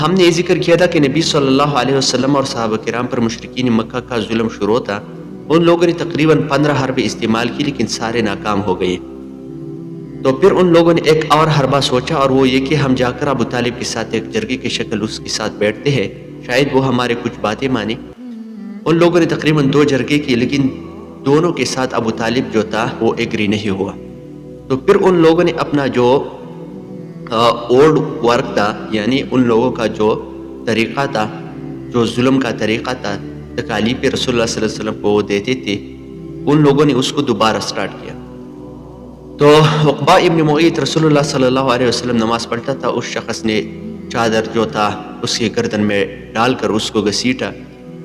ہم نے یہ ذکر کیا تھا کہ نبی صلی اللہ علیہ وسلم اور صحابہ کرام پر مشرکین مکہ کا ظلم شروع تھا۔ ان لوگوں نے تقریباً 15 حربیں استعمال کی لیکن سارے ناکام ہو گئے۔ تو پھر ان لوگوں نے ایک اور حربہ سوچا، اور وہ یہ کہ ہم جا کر ابو طالب کے ساتھ ایک جرگے کی شکل اس کے ساتھ بیٹھتے ہیں، شاید وہ ہمارے کچھ باتیں مانے۔ ان لوگوں نے تقریباً 2 جرگے کی لیکن دونوں کے ساتھ ابو طالب جو تھا وہ ایگری نہیں ہوا۔ تو پھر ان لوگوں نے اپنا جو اولڈ ورک تھا، یعنی ان لوگوں کا جو طریقہ تھا، جو ظلم کا طریقہ تھا، تکالیف رسول اللہ صلی اللہ علیہ وسلم کو وہ دیتے تھے، ان لوگوں نے اس کو دوبارہ سٹارٹ کیا۔ تو عقبہ ابن معیط رسول اللہ صلی اللہ علیہ وسلم نماز پڑھتا تھا، اس شخص نے چادر جو تھا اس کے گردن میں ڈال کر اس کو گھسیٹا۔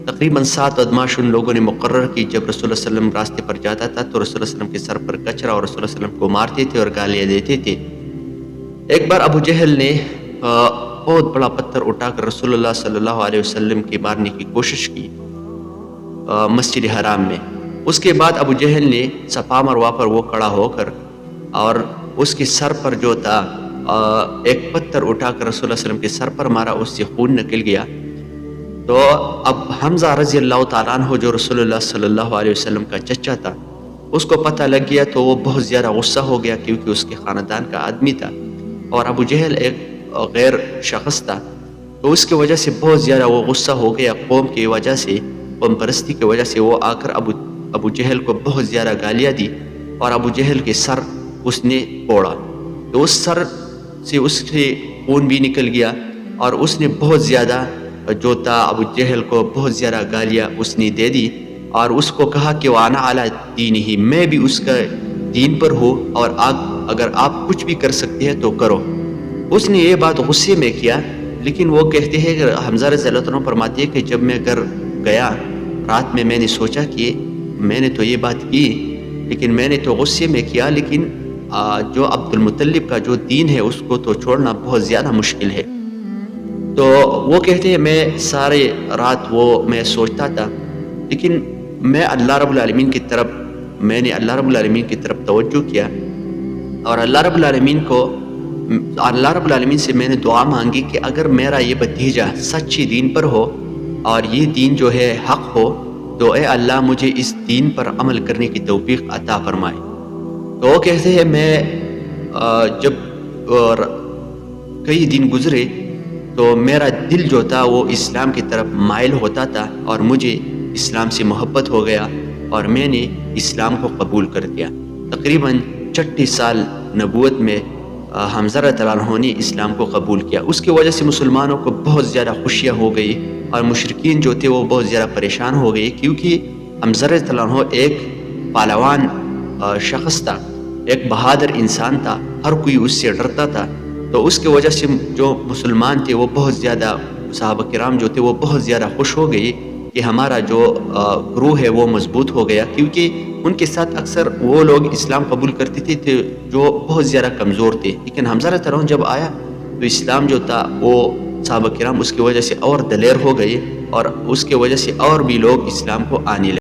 تقریباً 7 ادماش ان لوگوں نے مقرر کی، جب رسول اللہ صلی اللہ علیہ وسلم راستے پر جاتا تھا تو رسول اللہ صلی اللہ علیہ وسلم کے سر پر کچرا اور رسول اللہ صلی اللہ علیہ وسلم کو مارتے تھے اور گالیاں دیتے تھے۔ ایک بار ابو جہل نے بہت بڑا پتھر اٹھا کر رسول اللہ صلی اللہ علیہ وسلم کے مارنے کی کوشش کی مسجد حرام میں۔ اس کے بعد ابو جہل نے صفا مروہ پر وہ کھڑا ہو کر اور اس کے سر پر جو تھا ایک پتھر اٹھا کر رسول اللہ صلی اللہ علیہ وسلم کے سر پر مارا، اس سے خون نکل گیا۔ تو اب حمزہ رضی اللہ تعالیٰ عنہ جو رسول اللہ صلی اللہ علیہ وسلم کا چچا تھا، اس کو پتہ لگ گیا تو وہ بہت زیادہ غصہ ہو گیا، کیونکہ اس کے خاندان کا آدمی تھا اور ابو جہل ایک غیر شخص تھا، تو اس کی وجہ سے بہت زیادہ وہ غصہ ہو گیا۔ قوم کی وجہ سے، قوم پرستی کی وجہ سے وہ آ کر ابو جہل کو بہت زیادہ گالیاں دی اور ابو جہل کے سر اس نے توڑا۔ تو اس سر سے اس سے خون بھی نکل گیا اور اس نے بہت زیادہ جو تھا ابو جہل کو بہت زیادہ گالیاں اس نے دے دی اور اس کو کہا کہ وانا علی دینہ، میں بھی اس کا دین پر ہوں اور اگر آپ کچھ بھی کر سکتے ہیں تو کرو۔ اس نے یہ بات غصے میں کیا، لیکن وہ کہتے ہیں کہ حمزہ رضی اللہ عنہ فرماتے ہیں کہ جب میں گھر گیا رات میں، میں نے سوچا کہ میں نے تو یہ بات کی لیکن میں نے تو غصے میں کیا، لیکن جو عبد المطلب کا جو دین ہے اس کو تو چھوڑنا بہت زیادہ مشکل ہے۔ تو وہ کہتے ہیں میں سارے رات وہ میں سوچتا تھا، لیکن میں نے اللہ رب العالمین کی طرف توجہ کیا اور اللہ رب العالمین سے میں نے دعا مانگی کہ اگر میرا یہ بھتیجا سچی دین پر ہو اور یہ دین جو ہے حق ہو تو اے اللہ مجھے اس دین پر عمل کرنے کی توفیق عطا فرمائے۔ تو وہ کہتے ہیں میں جب کئی دن گزرے تو میرا دل جو تھا وہ اسلام کی طرف مائل ہوتا تھا اور مجھے اسلام سے محبت ہو گیا اور میں نے اسلام کو قبول کر دیا۔ تقریباً 36 سال نبوت میں حمزہ رضی اللہ عنہ نے اسلام کو قبول کیا۔ اس کی وجہ سے مسلمانوں کو بہت زیادہ خوشیاں ہو گئی اور مشرکین جو تھے وہ بہت زیادہ پریشان ہو گئے، کیونکہ حمزہ رضی اللہ عنہ ایک پہلوان شخص تھا، ایک بہادر انسان تھا، ہر کوئی اس سے ڈرتا تھا۔ تو اس کی وجہ سے جو مسلمان تھے وہ بہت زیادہ، صحابہ کرام جو تھے وہ بہت زیادہ خوش ہو گئی کہ ہمارا جو گروہ ہے وہ مضبوط ہو گیا، کیونکہ ان کے ساتھ اکثر وہ لوگ اسلام قبول کرتے تھے جو بہت زیادہ کمزور تھے، لیکن حمزہ رضی اللہ عنہ جب آیا تو اسلام جو تھا وہ صحابہ کرام اس کی وجہ سے اور دلیر ہو گئے اور اس کی وجہ سے اور بھی لوگ اسلام کو آنے لگے۔